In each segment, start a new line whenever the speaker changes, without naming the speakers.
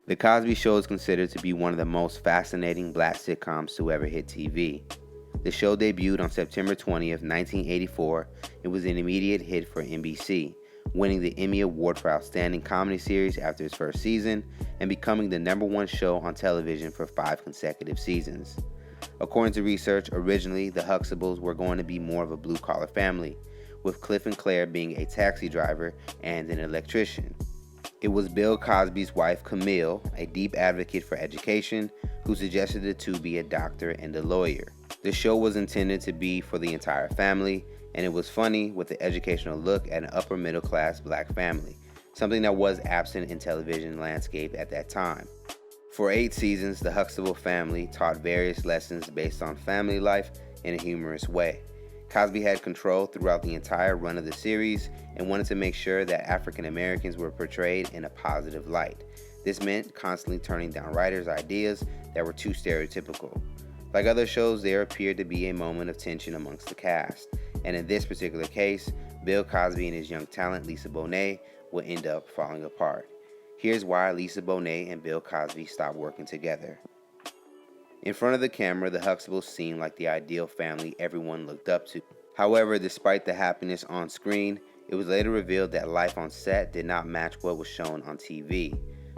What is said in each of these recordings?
The Cosby Show is considered to be one of the most fascinating black sitcoms to ever hit TV. The show debuted on September 20th, 1984, and was an immediate hit for NBC, winning the Emmy Award for Outstanding Comedy Series after its first season and becoming the #1 show on television for 5 consecutive seasons. According to research, originally the Huxtables were going to be more of a blue-collar family, with Cliff and Claire being a taxi driver and an electrician. It was Bill Cosby's wife, Camille, a deep advocate for education, who suggested the two be a doctor and a lawyer. The show was intended to be for the entire family, and it was funny with the educational look at an upper middle class black family, something that was absent in television landscape at that time. For 8 seasons, the Huxtable family taught various lessons based on family life in a humorous way. Cosby had control throughout the entire run of the series and wanted to make sure that African Americans were portrayed in a positive light. This meant constantly turning down writers' ideas that were too stereotypical. Like other shows, there appeared to be a moment of tension amongst the cast, and in this particular case, Bill Cosby and his young talent Lisa Bonet would end up falling apart. Here's why Lisa Bonet and Bill Cosby stopped working together. In front of the camera, the Huxtables seemed like the ideal family everyone looked up to. However, despite the happiness on screen, it was later revealed that life on set did not match what was shown on TV.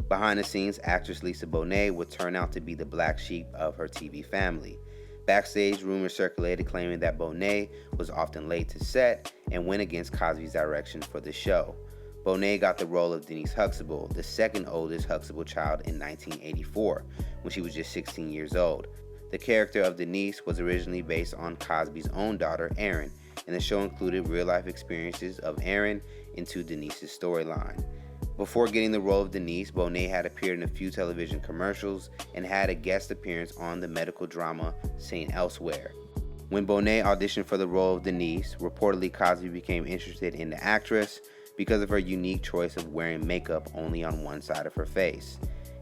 Behind the scenes, actress Lisa Bonet would turn out to be the black sheep of her TV family. Backstage, rumors circulated claiming that Bonet was often late to set and went against Cosby's direction for the show. Bonet got the role of Denise Huxtable, the second oldest Huxtable child, in 1984, when she was just 16 years old. The character of Denise was originally based on Cosby's own daughter, Erin, and the show included real-life experiences of Erin into Denise's storyline. Before getting the role of Denise, Bonet had appeared in a few television commercials and had a guest appearance on the medical drama St. Elsewhere. When Bonet auditioned for the role of Denise, reportedly Cosby became interested in the actress because of her unique choice of wearing makeup only on one side of her face.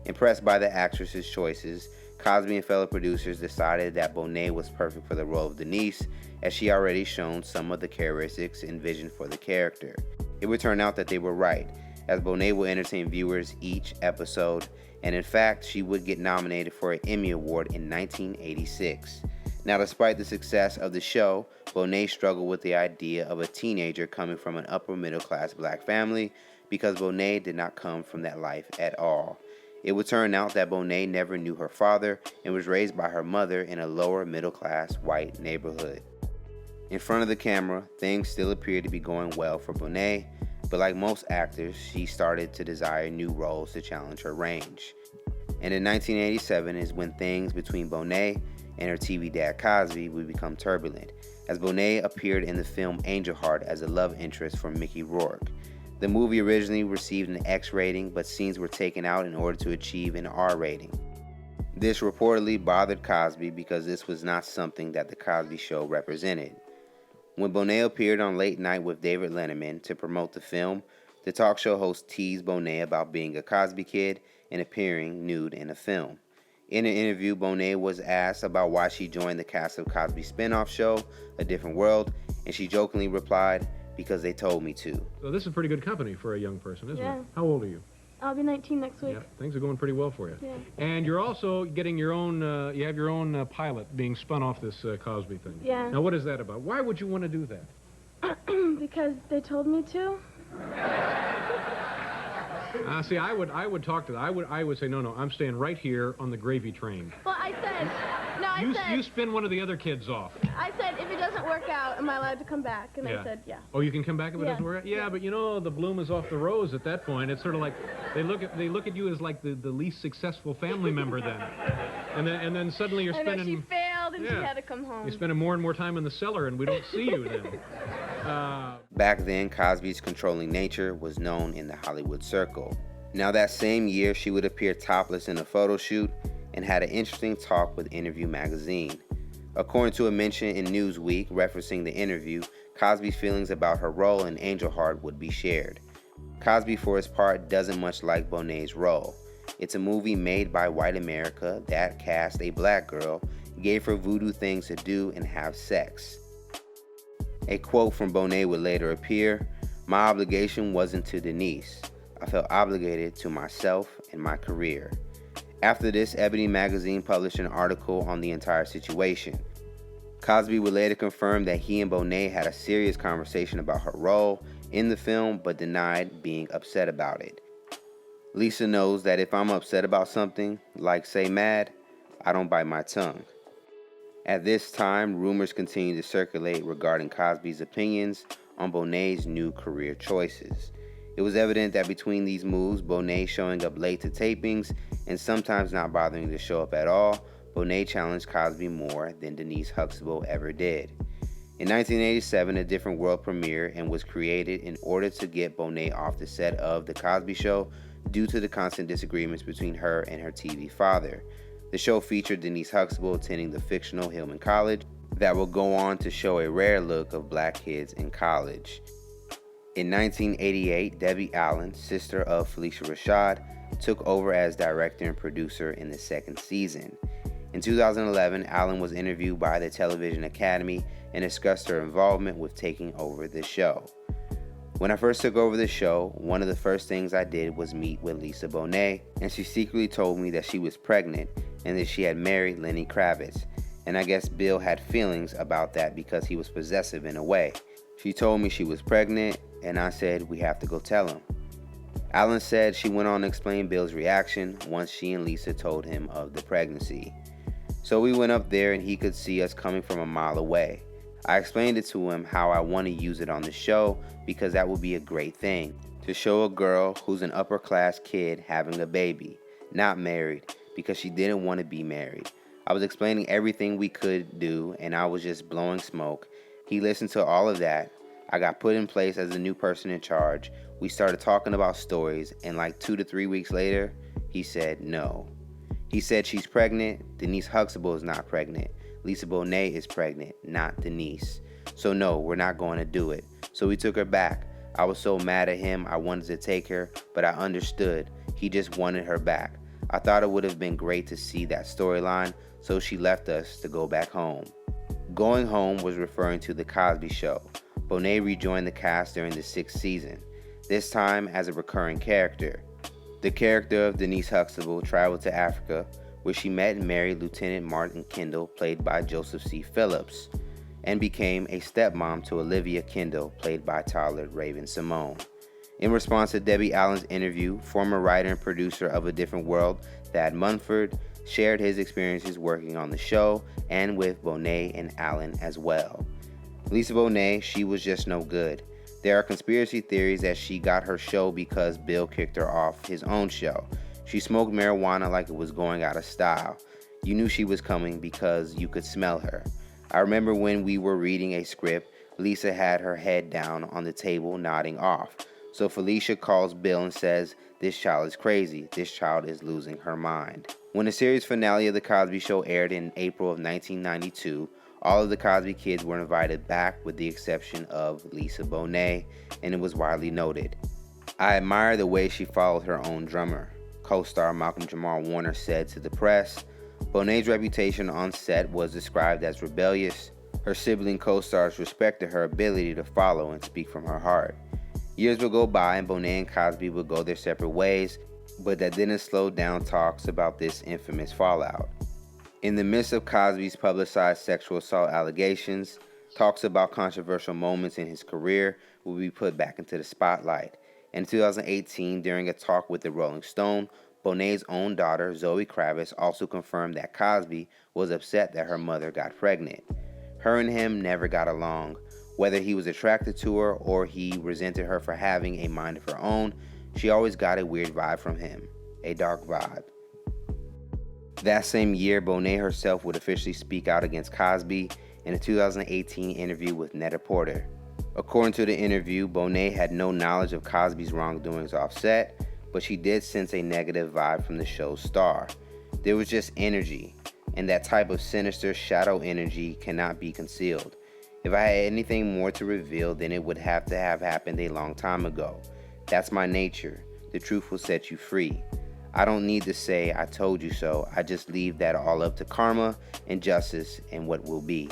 Impressed by the actress's choices, Cosby and fellow producers decided that Bonet was perfect for the role of Denise, as she already shown some of the characteristics envisioned for the character. It would turn out that they were right, as Bonet will entertain viewers each episode, and in fact, she would get nominated for an Emmy Award in 1986. Now, despite the success of the show, Bonet struggled with the idea of a teenager coming from an upper middle class black family because Bonet did not come from that life at all. It would turn out that Bonet never knew her father and was raised by her mother in a lower middle class white neighborhood. In front of the camera, things still appeared to be going well for Bonet, but like most actors, she started to desire new roles to challenge her range. And in 1987 is when things between Bonet and her TV dad Cosby would become turbulent, as Bonet appeared in the film Angel Heart as a love interest for Mickey Rourke. The movie originally received an X rating, but scenes were taken out in order to achieve an R rating. This reportedly bothered Cosby because this was not something that The Cosby Show represented. When Bonet appeared on Late Night with David Letterman to promote the film, the talk show host teased Bonet about being a Cosby kid and appearing nude in a film. In an interview, Bonet was asked about why she joined the cast of Cosby's spin-off show, A Different World, and she jokingly replied, "Because they told me to."
So this is pretty good company for a young person, isn't it? How old are you?
I'll be 19 next week.
Yeah, things are going pretty well for you.
Yeah.
And you're also getting your own, you have your own pilot being spun off this Cosby thing.
Yeah.
Now, what is that about? Why would you want to do that?
Because they told me to.
See, I would talk to that. I would say, no, I'm staying right here on the gravy train.
Well, I said,
You spin one of the other kids off.
I said, if it doesn't work out, am I allowed to come back? And
Yeah.
I said, yeah.
Oh, you can come back if it
Yeah.
doesn't work out? Yeah, but you know, the bloom is off the rose at that point. It's sort of like, they look at you as like the least successful family member then. And then suddenly you're
I know,
spending...
she failed and she
Yeah.
had to come home.
You're spending more and more time in the cellar and we don't see you then.
Back then, Cosby's controlling nature was known in the Hollywood circle. Now, that same year, she would appear topless in a photo shoot and had an interesting talk with Interview magazine. According to a mention in Newsweek referencing the interview, Cosby's feelings about her role in Angel Heart would be shared. Cosby, for his part, doesn't much like Bonet's role. It's a movie made by white America that cast a black girl, gave her voodoo things to do and have sex. A quote from Bonet would later appear, "My obligation wasn't to Denise. I felt obligated to myself and my career. After this, Ebony magazine published an article on the entire situation. Cosby would later confirm that he and Bonet had a serious conversation about her role in the film, but denied being upset about it. Lisa knows that if I'm upset about something, like say mad, I don't bite my tongue. At this time, rumors continued to circulate regarding Cosby's opinions on Bonet's new career choices. It was evident that between these moves, Bonet showing up late to tapings and sometimes not bothering to show up at all, Bonet challenged Cosby more than Denise Huxtable ever did. In 1987, A Different World premiered and was created in order to get Bonet off the set of The Cosby Show due to the constant disagreements between her and her TV father. The show featured Denise Huxtable attending the fictional Hillman College that would go on to show a rare look of black kids in college. In 1988, Debbie Allen, sister of Phylicia Rashad, took over as director and producer in the second season. In 2011, Allen was interviewed by the Television Academy and discussed her involvement with taking over the show. When I first took over the show, one of the first things I did was meet with Lisa Bonet, and she secretly told me that she was pregnant and that she had married Lenny Kravitz. And I guess Bill had feelings about that because he was possessive in a way. She told me she was pregnant, and I said we have to go tell him. Allen said she went on to explain Bill's reaction once she and Lisa told him of the pregnancy. So we went up there and he could see us coming from a mile away. I explained it to him how I want to use it on the show because that would be a great thing. To show a girl who's an upper class kid having a baby, not married, because she didn't want to be married. I was explaining everything we could do and I was just blowing smoke. He listened to all of that. I got put in place as the new person in charge. We started talking about stories, and like 2 to 3 weeks later, he said no. He said she's pregnant. Denise Huxtable is not pregnant. Lisa Bonet is pregnant, not Denise. So no, we're not going to do it. So we took her back. I was so mad at him, I wanted to take her, but I understood. He just wanted her back. I thought it would have been great to see that storyline, so she left us to go back home. Going home was referring to The Cosby Show. Bonet rejoined the cast during the 6th season, this time as a recurring character. The character of Denise Huxtable traveled to Africa, where she met and married Lieutenant Martin Kendall, played by Joseph C. Phillips, and became a stepmom to Olivia Kendall, played by Tyler Raven-Symoné. In response to Debbie Allen's interview, former writer and producer of A Different World, Thad Munford, shared his experiences working on the show and with Bonet and Allen as well. Lisa Bonet, she was just no good. There are conspiracy theories that she got her show because Bill kicked her off his own show. She smoked marijuana like it was going out of style. You knew she was coming because you could smell her. I remember when we were reading a script, Lisa had her head down on the table nodding off. So Phylicia calls Bill and says, "This child is crazy. This child is losing her mind." When the series finale of The Cosby Show aired in April of 1992, all of the Cosby kids were invited back with the exception of Lisa Bonet, and it was widely noted. "I admire the way she followed her own drummer," co-star Malcolm Jamal Warner said to the press. Bonet's reputation on set was described as rebellious. Her sibling co-stars respected her ability to follow and speak from her heart. Years would go by and Bonet and Cosby would go their separate ways, but that didn't slow down talks about this infamous fallout. In the midst of Cosby's publicized sexual assault allegations, talks about controversial moments in his career would be put back into the spotlight. In 2018, during a talk with the Rolling Stone, Bonet's own daughter, Zoe Kravitz, also confirmed that Cosby was upset that her mother got pregnant. Her and him never got along. Whether he was attracted to her or he resented her for having a mind of her own, she always got a weird vibe from him, a dark vibe. That same year, Bonet herself would officially speak out against Cosby in a 2018 interview with Net-a-Porter. According to the interview, Bonet had no knowledge of Cosby's wrongdoings off set, but she did sense a negative vibe from the show's star. There was just energy, and that type of sinister shadow energy cannot be concealed. If I had anything more to reveal, then it would have to have happened a long time ago. That's my nature. The truth will set you free. I don't need to say I told you so. I just leave that all up to karma and justice and what will be.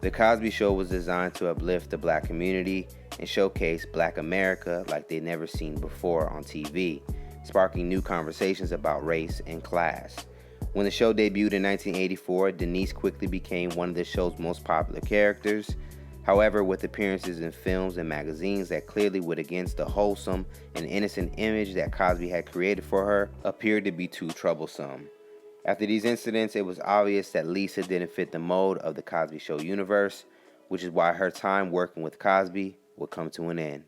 The Cosby Show was designed to uplift the black community and showcased Black America like they'd never seen before on TV, sparking new conversations about race and class. When the show debuted in 1984, Denise quickly became one of the show's most popular characters. However, with appearances in films and magazines that clearly went against the wholesome and innocent image that Cosby had created for her, appeared to be too troublesome. After these incidents, it was obvious that Lisa didn't fit the mold of the Cosby Show universe, which is why her time working with Cosby would come to an end.